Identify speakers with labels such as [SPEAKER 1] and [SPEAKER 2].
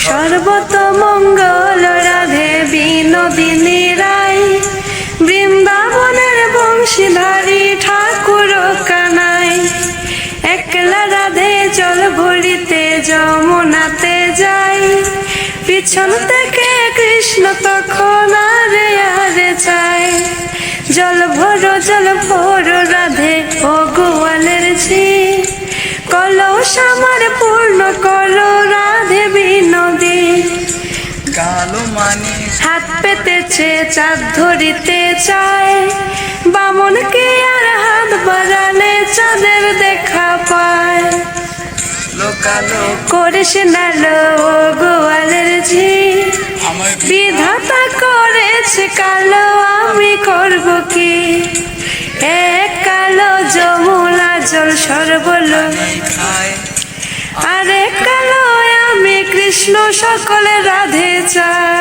[SPEAKER 1] সর্বতমঙ্গল রাধে বিনোদিনী রায়, বৃন্দাবনের বংশীধারী ঠাকুর কানাই। একলা রাধে জল ভরিতে যমুনাতে যায়, পিছন থেকে কৃষ্ণ তখন আরে আরে চায়। জল ভরো রাধে ও গোয়ালের ঝি, কলস আমার পূর্ণ করো রাধে বিনোদী।
[SPEAKER 2] কালো মানে
[SPEAKER 1] হাত পেতেছে চাঁদ ধরিতে চায়, বামনকে আর হাত বাড়ালে চাঁদের দেখা পায়।
[SPEAKER 2] কালো
[SPEAKER 1] করিস না লো ও গোয়ালের ঝি,
[SPEAKER 2] আমার
[SPEAKER 1] বিধাতা করেছে কালো আমি করব কি। এক কালো যমুনা জল সর্বলোক,
[SPEAKER 2] খায়
[SPEAKER 1] আরে কালো আমি কৃষ্ণ সকলে রাধে চায়।